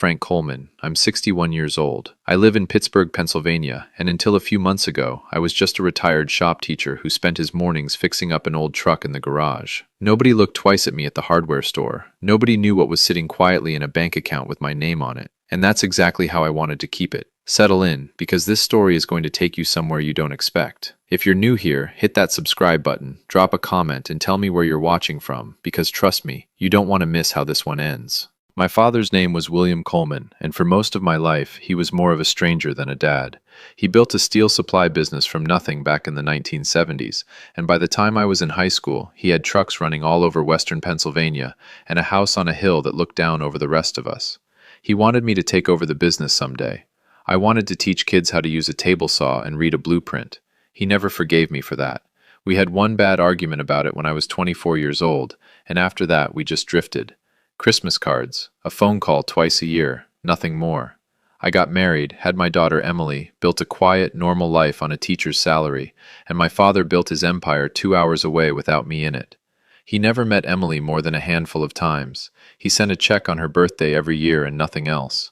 Frank Coleman. I'm 61 years old. I live in Pittsburgh, Pennsylvania, and until a few months ago, I was just a retired shop teacher who spent his mornings fixing up an old truck in the garage. Nobody looked twice at me at the hardware store. Nobody knew what was sitting quietly in a bank account with my name on it. And that's exactly how I wanted to keep it. Settle in, because this story is going to take you somewhere you don't expect. If you're new here, hit that subscribe button, drop a comment, and tell me where you're watching from, because trust me, you don't want to miss how this one ends. My father's name was William Coleman, and for most of my life, he was more of a stranger than a dad. He built a steel supply business from nothing back in the 1970s, and by the time I was in high school, he had trucks running all over western Pennsylvania and a house on a hill that looked down over the rest of us. He wanted me to take over the business someday. I wanted to teach kids how to use a table saw and read a blueprint. He never forgave me for that. We had one bad argument about it when I was 24 years old, and after that we just drifted. Christmas cards, a phone call twice a year, nothing more. I got married, had my daughter Emily, built a quiet, normal life on a teacher's salary, and my father built his empire 2 hours away without me in it. He never met Emily more than a handful of times. He sent a check on her birthday every year and nothing else.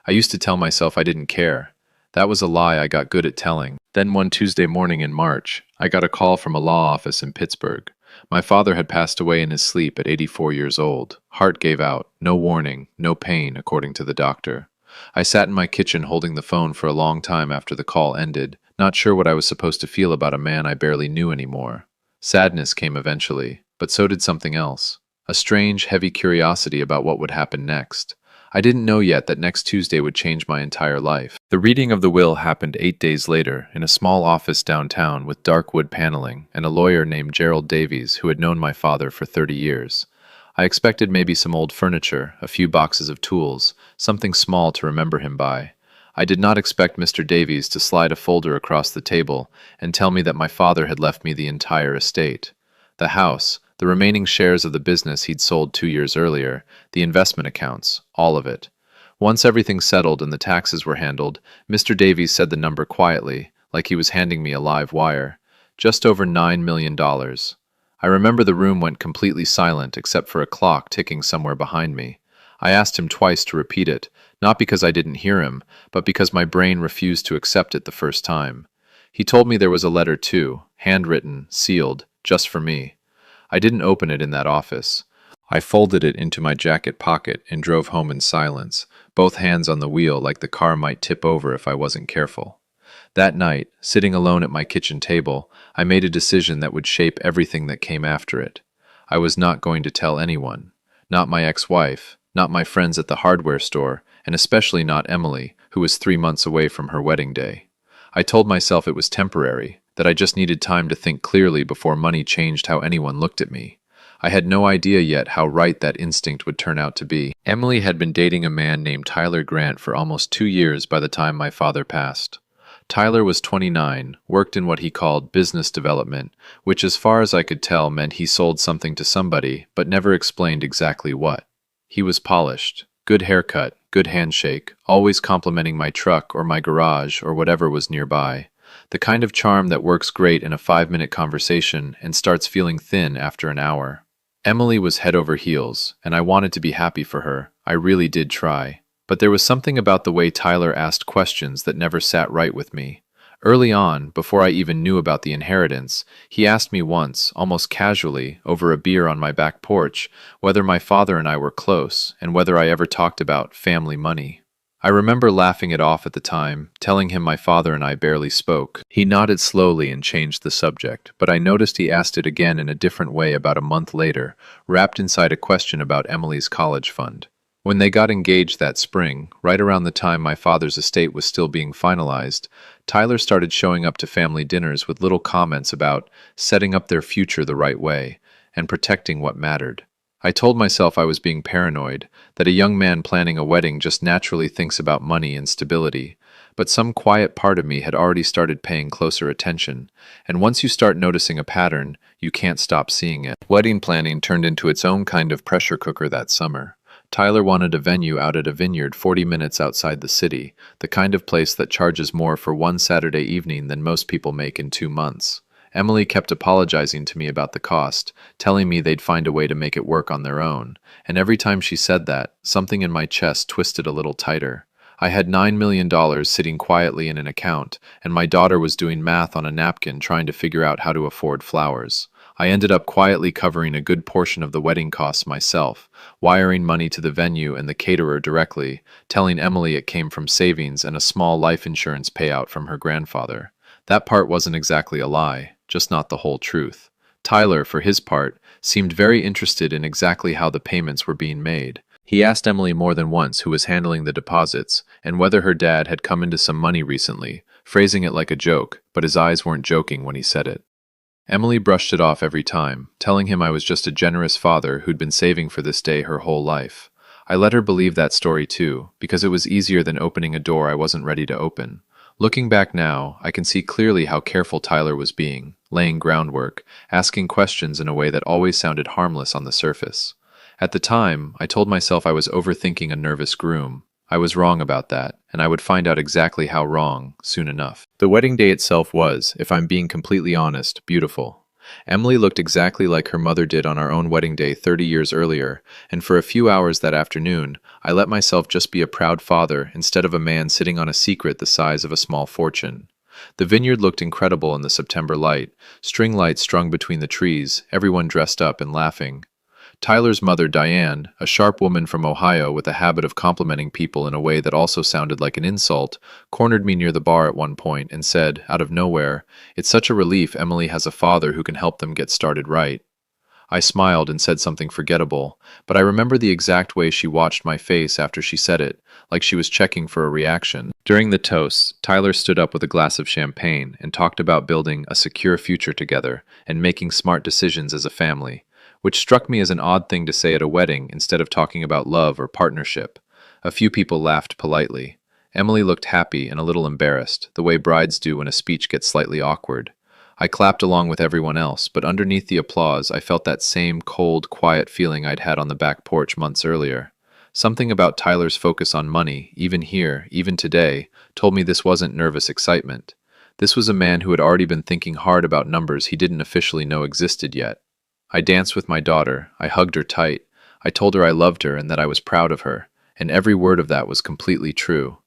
I used to tell myself I didn't care. That was a lie I got good at telling. Then one Tuesday morning in March, I got a call from a law office in Pittsburgh. My father had passed away in his sleep at 84 years old. Heart gave out. No warning, no pain, according to the doctor. I sat in my kitchen holding the phone for a long time after the call ended, not sure what I was supposed to feel about a man I barely knew anymore. Sadness came eventually, but so did something else. A strange, heavy curiosity about what would happen next. I didn't know yet that next Tuesday would change my entire life. The reading of the will happened 8 days later in a small office downtown with dark wood paneling and a lawyer named Gerald Davies who had known my father for 30 years. I expected maybe some old furniture, a few boxes of tools, something small to remember him by. I did not expect Mr. Davies to slide a folder across the table and tell me that my father had left me the entire estate. The house, the remaining shares of the business he'd sold 2 years earlier, the investment accounts, all of it. Once everything settled and the taxes were handled, Mr. Davies said the number quietly, like he was handing me a live wire. Just over $9 million. I remember the room went completely silent except for a clock ticking somewhere behind me. I asked him twice to repeat it, not because I didn't hear him, but because my brain refused to accept it the first time. He told me there was a letter too, handwritten, sealed, just for me. I didn't open it in that office. I folded it into my jacket pocket and drove home in silence, both hands on the wheel like the car might tip over if I wasn't careful. That night, sitting alone at my kitchen table, I made a decision that would shape everything that came after it. I was not going to tell anyone. Not my ex-wife, not my friends at the hardware store, and especially not Emily, who was 3 months away from her wedding day. I told myself it was temporary, that I just needed time to think clearly before money changed how anyone looked at me. I had no idea yet how right that instinct would turn out to be. Emily had been dating a man named Tyler Grant for almost 2 years by the time my father passed. Tyler was 29, worked in what he called business development, which as far as I could tell meant he sold something to somebody, but never explained exactly what. He was polished, good haircut, good handshake, always complimenting my truck or my garage or whatever was nearby. The kind of charm that works great in a 5-minute conversation and starts feeling thin after an hour. Emily was head over heels, and I wanted to be happy for her. I really did try. But there was something about the way Tyler asked questions that never sat right with me. Early on, before I even knew about the inheritance, he asked me once, almost casually, over a beer on my back porch, whether my father and I were close, and whether I ever talked about family money. I remember laughing it off at the time, telling him my father and I barely spoke. He nodded slowly and changed the subject, but I noticed he asked it again in a different way about a month later, wrapped inside a question about Emily's college fund. When they got engaged that spring, right around the time my father's estate was still being finalized, Tyler started showing up to family dinners with little comments about setting up their future the right way and protecting what mattered. I told myself I was being paranoid, that a young man planning a wedding just naturally thinks about money and stability, but some quiet part of me had already started paying closer attention, and once you start noticing a pattern, you can't stop seeing it. Wedding planning turned into its own kind of pressure cooker that summer. Tyler wanted a venue out at a vineyard 40 minutes outside the city, the kind of place that charges more for one Saturday evening than most people make in 2 months. Emily kept apologizing to me about the cost, telling me they'd find a way to make it work on their own, and every time she said that, something in my chest twisted a little tighter. I had $9 million sitting quietly in an account, and my daughter was doing math on a napkin trying to figure out how to afford flowers. I ended up quietly covering a good portion of the wedding costs myself, wiring money to the venue and the caterer directly, telling Emily it came from savings and a small life insurance payout from her grandfather. That part wasn't exactly a lie, just not the whole truth. Tyler, for his part, seemed very interested in exactly how the payments were being made. He asked Emily more than once who was handling the deposits and whether her dad had come into some money recently, phrasing it like a joke, but his eyes weren't joking when he said it. Emily brushed it off every time, telling him I was just a generous father who'd been saving for this day her whole life. I let her believe that story too, because it was easier than opening a door I wasn't ready to open. Looking back now, I can see clearly how careful Tyler was being, laying groundwork, asking questions in a way that always sounded harmless on the surface. At the time, I told myself I was overthinking a nervous groom. I was wrong about that, and I would find out exactly how wrong soon enough. The wedding day itself was, if I'm being completely honest, beautiful. Emily looked exactly like her mother did on our own wedding day 30 years earlier, and for a few hours that afternoon, I let myself just be a proud father instead of a man sitting on a secret the size of a small fortune. The vineyard looked incredible in the September light, string lights strung between the trees, everyone dressed up and laughing. Tyler's mother, Diane, a sharp woman from Ohio with a habit of complimenting people in a way that also sounded like an insult, cornered me near the bar at one point and said, out of nowhere, "It's such a relief Emily has a father who can help them get started right." I smiled and said something forgettable, but I remember the exact way she watched my face after she said it, like she was checking for a reaction. During the toast, Tyler stood up with a glass of champagne and talked about building a secure future together and making smart decisions as a family, which struck me as an odd thing to say at a wedding instead of talking about love or partnership. A few people laughed politely. Emily looked happy and a little embarrassed, the way brides do when a speech gets slightly awkward. I clapped along with everyone else, but underneath the applause, I felt that same cold, quiet feeling I'd had on the back porch months earlier. Something about Tyler's focus on money, even here, even today, told me this wasn't nervous excitement. This was a man who had already been thinking hard about numbers he didn't officially know existed yet. I danced with my daughter, I hugged her tight, I told her I loved her and that I was proud of her, and every word of that was completely true.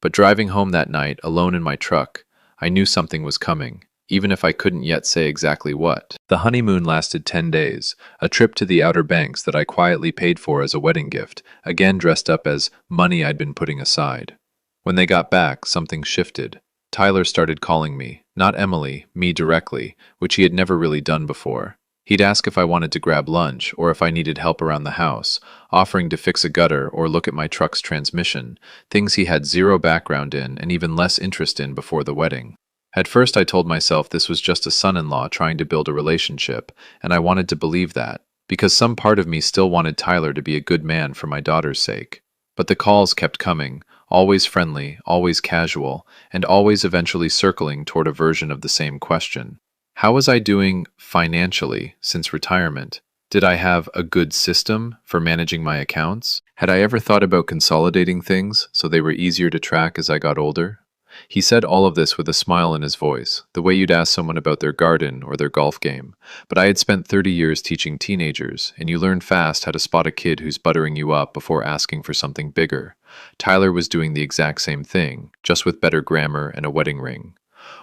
But driving home that night, alone in my truck, I knew something was coming, even if I couldn't yet say exactly what. The honeymoon lasted 10 days, a trip to the Outer Banks that I quietly paid for as a wedding gift, again dressed up as money I'd been putting aside. When they got back, something shifted. Tyler started calling me, not Emily, me directly, which he had never really done before. He'd ask if I wanted to grab lunch or if I needed help around the house, offering to fix a gutter or look at my truck's transmission, things he had zero background in and even less interest in before the wedding. At first I told myself this was just a son-in-law trying to build a relationship, and I wanted to believe that, because some part of me still wanted Tyler to be a good man for my daughter's sake. But the calls kept coming, always friendly, always casual, and always eventually circling toward a version of the same question. How was I doing financially since retirement? Did I have a good system for managing my accounts? Had I ever thought about consolidating things so they were easier to track as I got older? He said all of this with a smile in his voice, the way you'd ask someone about their garden or their golf game. But I had spent 30 years teaching teenagers, and you learn fast how to spot a kid who's buttering you up before asking for something bigger. Tyler was doing the exact same thing, just with better grammar and a wedding ring.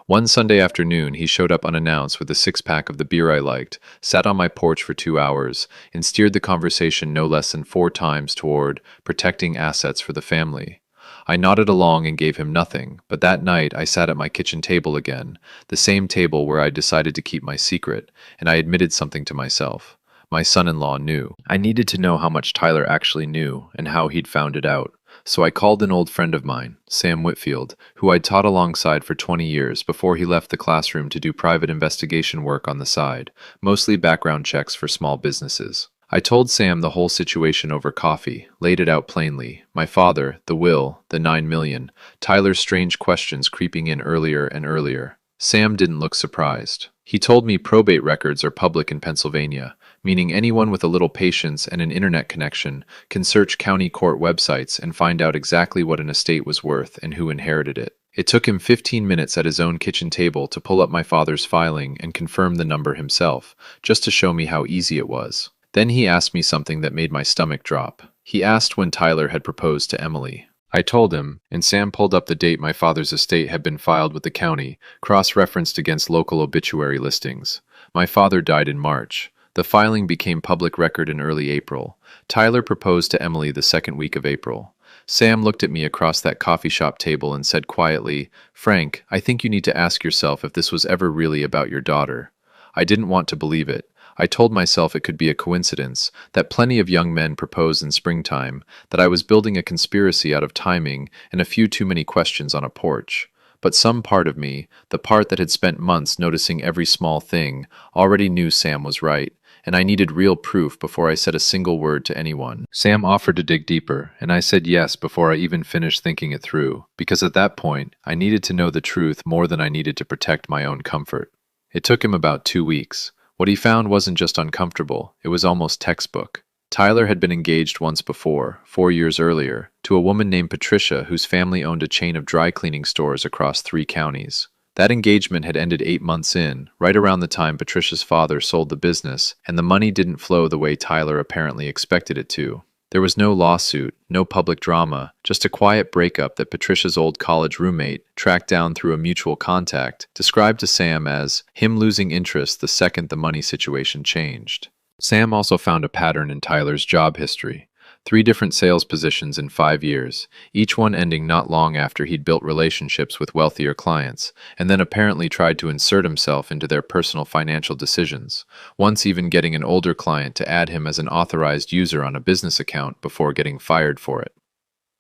One Sunday afternoon, he showed up unannounced with a six-pack of the beer I liked, sat on my porch for 2 hours, and steered the conversation no less than 4 times toward protecting assets for the family. I nodded along and gave him nothing, but that night I sat at my kitchen table again, the same table where I decided to keep my secret, and I admitted something to myself. My son-in-law knew. I needed to know how much Tyler actually knew and how he'd found it out. So I called an old friend of mine, Sam Whitfield, who I'd taught alongside for 20 years before he left the classroom to do private investigation work on the side, mostly background checks for small businesses. I told Sam the whole situation over coffee, laid it out plainly. My father, the will, the 9 million, Tyler's strange questions creeping in earlier and earlier. Sam didn't look surprised. He told me probate records are public in Pennsylvania, meaning anyone with a little patience and an internet connection can search county court websites and find out exactly what an estate was worth and who inherited it. It took him 15 minutes at his own kitchen table to pull up my father's filing and confirm the number himself, just to show me how easy it was. Then he asked me something that made my stomach drop. He asked when Tyler had proposed to Emily. I told him, and Sam pulled up the date my father's estate had been filed with the county, cross-referenced against local obituary listings. My father died in March. The filing became public record in early April. Tyler proposed to Emily the second week of April. Sam looked at me across that coffee shop table and said quietly, "Frank, I think you need to ask yourself if this was ever really about your daughter." I didn't want to believe it. I told myself it could be a coincidence, that plenty of young men propose in springtime, that I was building a conspiracy out of timing and a few too many questions on a porch. But some part of me, the part that had spent months noticing every small thing, already knew Sam was right, and I needed real proof before I said a single word to anyone. Sam offered to dig deeper, and I said yes before I even finished thinking it through, because at that point, I needed to know the truth more than I needed to protect my own comfort. It took him about 2 weeks. What he found wasn't just uncomfortable, it was almost textbook. Tyler had been engaged once before, 4 years earlier, to a woman named Patricia whose family owned a chain of dry cleaning stores across 3 counties. That engagement had ended 8 months in, right around the time Patricia's father sold the business, and the money didn't flow the way Tyler apparently expected it to. There was no lawsuit, no public drama, just a quiet breakup that Patricia's old college roommate, tracked down through a mutual contact, described to Sam as him losing interest the second the money situation changed. Sam also found a pattern in Tyler's job history. 3 different sales positions in 5 years, each one ending not long after he'd built relationships with wealthier clients, and then apparently tried to insert himself into their personal financial decisions, once even getting an older client to add him as an authorized user on a business account before getting fired for it.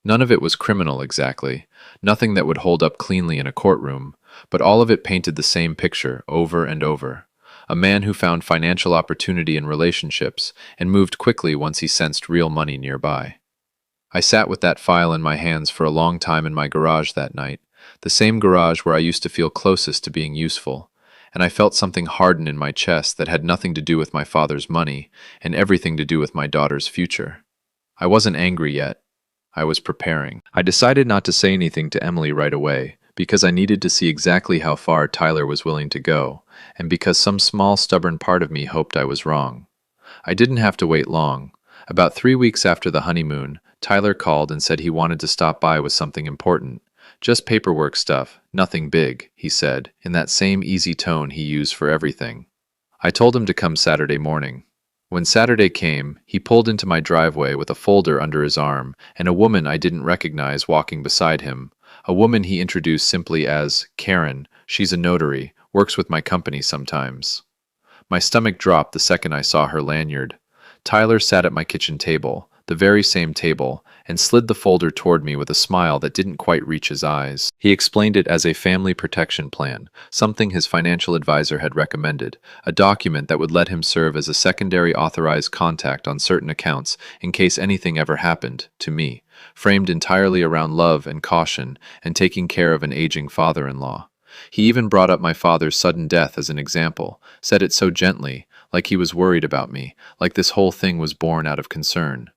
None of it was criminal exactly, nothing that would hold up cleanly in a courtroom, but all of it painted the same picture over and over. A man who found financial opportunity in relationships and moved quickly once he sensed real money nearby. I sat with that file in my hands for a long time in my garage that night, the same garage where I used to feel closest to being useful, and I felt something harden in my chest that had nothing to do with my father's money and everything to do with my daughter's future. I wasn't angry yet. I was preparing. I decided not to say anything to Emily right away, because I needed to see exactly how far Tyler was willing to go, and because some small stubborn part of me hoped I was wrong. I didn't have to wait long. About 3 weeks after the honeymoon, Tyler called and said he wanted to stop by with something important. "Just paperwork stuff, nothing big," he said, in that same easy tone he used for everything. I told him to come Saturday morning. When Saturday came, he pulled into my driveway with a folder under his arm and a woman I didn't recognize walking beside him. A woman he introduced simply as Karen. She's a notary, works with my company sometimes. My stomach dropped the second I saw her lanyard. Tyler sat at my kitchen table, the very same table, and slid the folder toward me with a smile that didn't quite reach his eyes. He explained it as a family protection plan, something his financial advisor had recommended, a document that would let him serve as a secondary authorized contact on certain accounts in case anything ever happened to me, framed entirely around love and caution and taking care of an aging father-in-law. He even brought up my father's sudden death as an example, said it so gently, like he was worried about me, like this whole thing was born out of concern.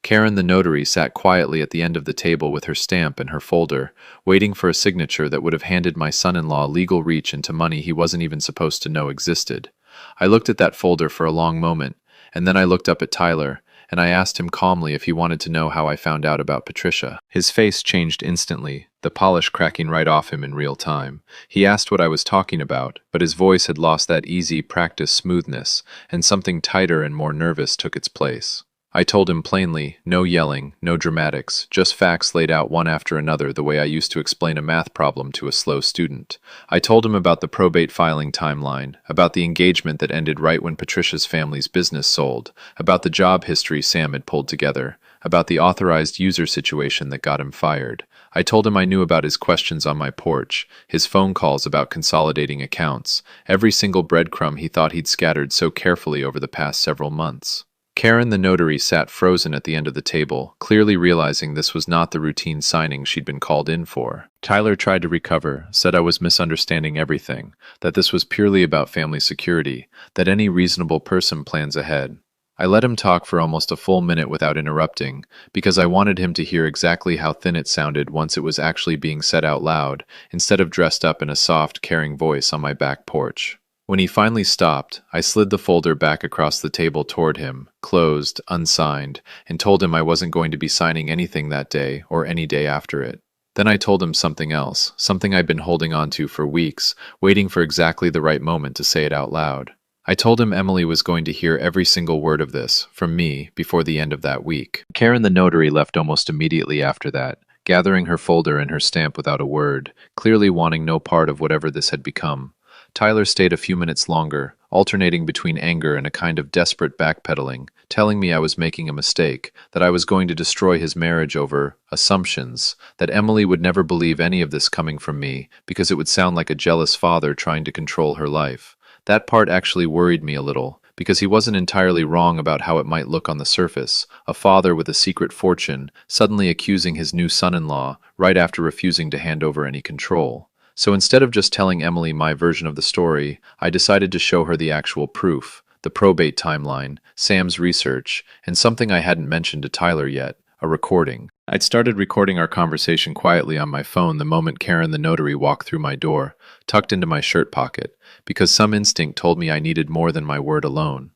Karen the notary sat quietly at the end of the table with her stamp and her folder, waiting for a signature that would have handed my son-in-law legal reach into money he wasn't even supposed to know existed. I looked at that folder for a long moment, and then I looked up at Tyler, and I asked him calmly if he wanted to know how I found out about Patricia. His face changed instantly, the polish cracking right off him in real time. He asked what I was talking about, but his voice had lost that easy, practiced smoothness, and something tighter and more nervous took its place. I told him plainly, no yelling, no dramatics, just facts laid out one after another the way I used to explain a math problem to a slow student. I told him about the probate filing timeline, about the engagement that ended right when Patricia's family's business sold, about the job history Sam had pulled together, about the authorized user situation that got him fired. I told him I knew about his questions on my porch, his phone calls about consolidating accounts, every single breadcrumb he thought he'd scattered so carefully over the past several months. Karen the notary sat frozen at the end of the table, clearly realizing this was not the routine signing she'd been called in for. Tyler tried to recover, said I was misunderstanding everything, that this was purely about family security, that any reasonable person plans ahead. I let him talk for almost a full minute without interrupting, because I wanted him to hear exactly how thin it sounded once it was actually being said out loud, instead of dressed up in a soft, caring voice on my back porch. When he finally stopped, I slid the folder back across the table toward him, closed, unsigned, and told him I wasn't going to be signing anything that day or any day after it. Then I told him something else, something I'd been holding on to for weeks, waiting for exactly the right moment to say it out loud. I told him Emily was going to hear every single word of this, from me, before the end of that week. Karen the notary left almost immediately after that, gathering her folder and her stamp without a word, clearly wanting no part of whatever this had become. Tyler stayed a few minutes longer, alternating between anger and a kind of desperate backpedaling, telling me I was making a mistake, that I was going to destroy his marriage over assumptions, that Emily would never believe any of this coming from me, because it would sound like a jealous father trying to control her life. That part actually worried me a little, because he wasn't entirely wrong about how it might look on the surface, a father with a secret fortune suddenly accusing his new son-in-law right after refusing to hand over any control. So instead of just telling Emily my version of the story, I decided to show her the actual proof, the probate timeline, Sam's research, and something I hadn't mentioned to Tyler yet, a recording. I'd started recording our conversation quietly on my phone the moment Karen the notary walked through my door, tucked into my shirt pocket, because some instinct told me I needed more than my word alone.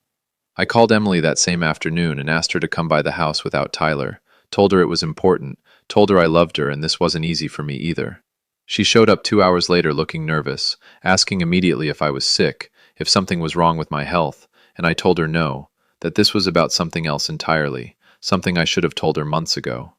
I called Emily that same afternoon and asked her to come by the house without Tyler, told her it was important, told her I loved her and this wasn't easy for me either. She showed up 2 hours later looking nervous, asking immediately if I was sick, if something was wrong with my health, and I told her no, that this was about something else entirely, something I should have told her months ago.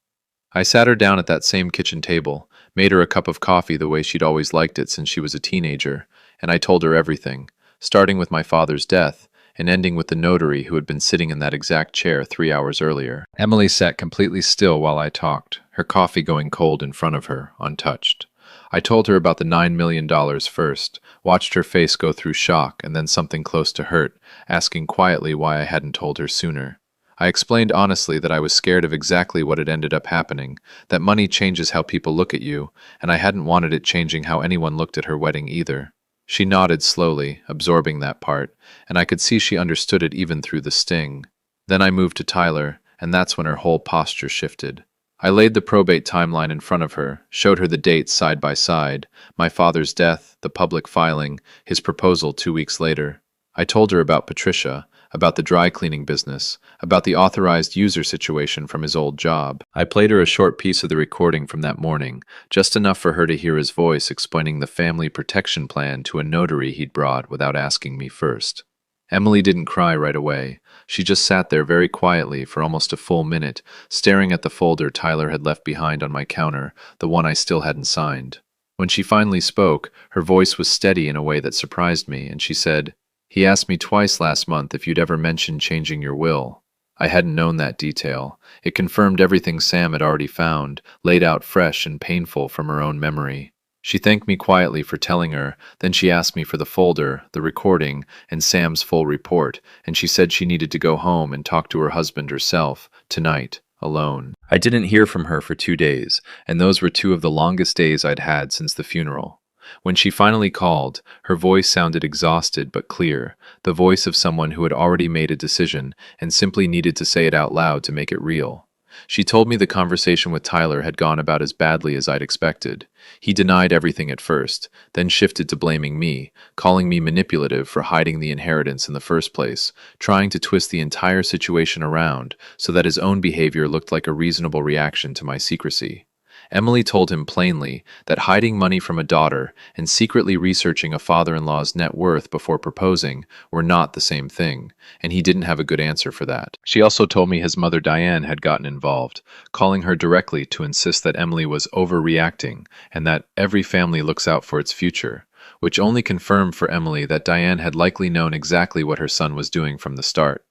I sat her down at that same kitchen table, made her a cup of coffee the way she'd always liked it since she was a teenager, and I told her everything, starting with my father's death, and ending with the notary who had been sitting in that exact chair 3 hours earlier. Emily sat completely still while I talked, her coffee going cold in front of her, untouched. I told her about the $9 million first, watched her face go through shock and then something close to hurt, asking quietly why I hadn't told her sooner. I explained honestly that I was scared of exactly what had ended up happening, that money changes how people look at you, and I hadn't wanted it changing how anyone looked at her wedding either. She nodded slowly, absorbing that part, and I could see she understood it even through the sting. Then I moved to Tyler, and that's when her whole posture shifted. I laid the probate timeline in front of her, showed her the dates side by side, my father's death, the public filing, his proposal 2 weeks later. I told her about Patricia, about the dry cleaning business, about the authorized user situation from his old job. I played her a short piece of the recording from that morning, just enough for her to hear his voice explaining the family protection plan to a notary he'd brought without asking me first. Emily didn't cry right away. She just sat there very quietly for almost a full minute, staring at the folder Tyler had left behind on my counter, the one I still hadn't signed. When she finally spoke, her voice was steady in a way that surprised me, and she said, "He asked me twice last month if you'd ever mentioned changing your will." I hadn't known that detail. It confirmed everything Sam had already found, laid out fresh and painful from her own memory. She thanked me quietly for telling her, then she asked me for the folder, the recording, and Sam's full report, and she said she needed to go home and talk to her husband herself, tonight, alone. I didn't hear from her for 2 days, and those were 2 of the longest days I'd had since the funeral. When she finally called, her voice sounded exhausted but clear, the voice of someone who had already made a decision and simply needed to say it out loud to make it real. She told me the conversation with Tyler had gone about as badly as I'd expected. He denied everything at first, then shifted to blaming me, calling me manipulative for hiding the inheritance in the first place, trying to twist the entire situation around so that his own behavior looked like a reasonable reaction to my secrecy. Emily told him plainly that hiding money from a daughter and secretly researching a father-in-law's net worth before proposing were not the same thing, and he didn't have a good answer for that. She also told me his mother Diane had gotten involved, calling her directly to insist that Emily was overreacting and that every family looks out for its future, which only confirmed for Emily that Diane had likely known exactly what her son was doing from the start.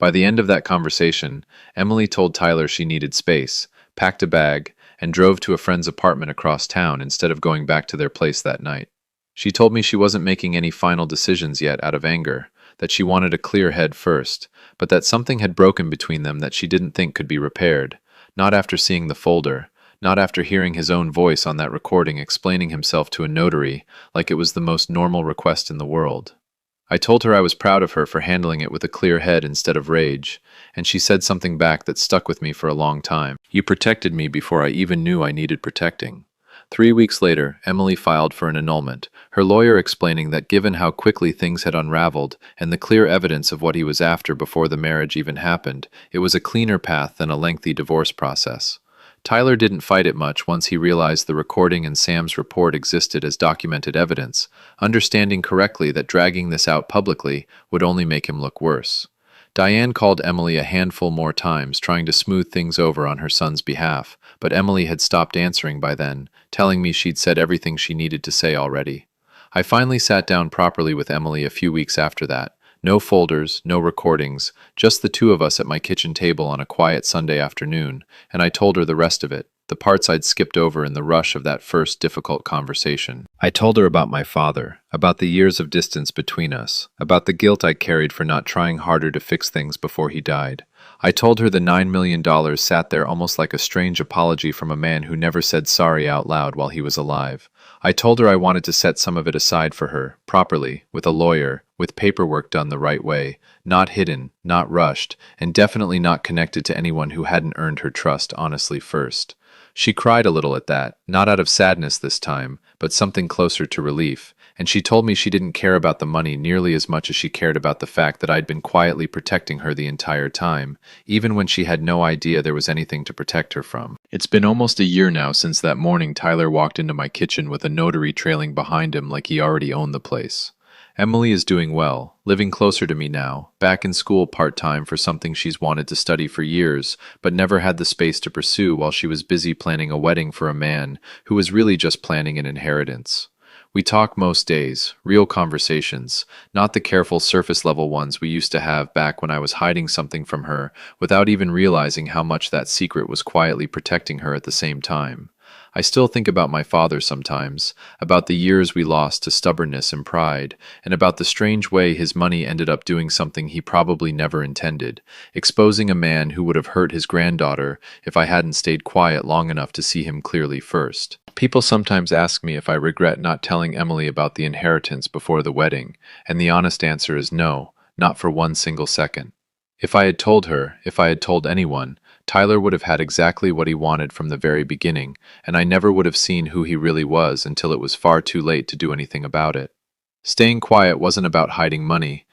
By the end of that conversation, Emily told Tyler she needed space, packed a bag, and drove to a friend's apartment across town instead of going back to their place that night. She told me she wasn't making any final decisions yet out of anger, that she wanted a clear head first, but that something had broken between them that she didn't think could be repaired, not after seeing the folder, not after hearing his own voice on that recording explaining himself to a notary like it was the most normal request in the world. I told her I was proud of her for handling it with a clear head instead of rage, and she said something back that stuck with me for a long time. You protected me before I even knew I needed protecting. 3 weeks later, Emily filed for an annulment, her lawyer explaining that given how quickly things had unraveled and the clear evidence of what he was after before the marriage even happened, it was a cleaner path than a lengthy divorce process. Tyler didn't fight it much once he realized the recording and Sam's report existed as documented evidence, understanding correctly that dragging this out publicly would only make him look worse. Diane called Emily a handful more times, trying to smooth things over on her son's behalf, but Emily had stopped answering by then, telling me she'd said everything she needed to say already. I finally sat down properly with Emily a few weeks after that. No folders, no recordings, just the two of us at my kitchen table on a quiet Sunday afternoon, and I told her the rest of it, the parts I'd skipped over in the rush of that first difficult conversation. I told her about my father, about the years of distance between us, about the guilt I carried for not trying harder to fix things before he died. I told her the $9 million sat there almost like a strange apology from a man who never said sorry out loud while he was alive. I told her I wanted to set some of it aside for her, properly, with a lawyer, with paperwork done the right way, not hidden, not rushed, and definitely not connected to anyone who hadn't earned her trust honestly first. She cried a little at that, not out of sadness this time, but something closer to relief, and she told me she didn't care about the money nearly as much as she cared about the fact that I'd been quietly protecting her the entire time, even when she had no idea there was anything to protect her from. It's been almost a year now since that morning Tyler walked into my kitchen with a notary trailing behind him like he already owned the place. Emily is doing well, living closer to me now, back in school part-time for something she's wanted to study for years, but never had the space to pursue while she was busy planning a wedding for a man who was really just planning an inheritance. We talk most days, real conversations, not the careful surface-level ones we used to have back when I was hiding something from her without even realizing how much that secret was quietly protecting her at the same time. I still think about my father sometimes, about the years we lost to stubbornness and pride, and about the strange way his money ended up doing something he probably never intended, exposing a man who would have hurt his granddaughter if I hadn't stayed quiet long enough to see him clearly first. People sometimes ask me if I regret not telling Emily about the inheritance before the wedding, and the honest answer is no, not for one single second. If I had told her, if I had told anyone, Tyler would have had exactly what he wanted from the very beginning, and I never would have seen who he really was until it was far too late to do anything about it. Staying quiet wasn't about hiding money,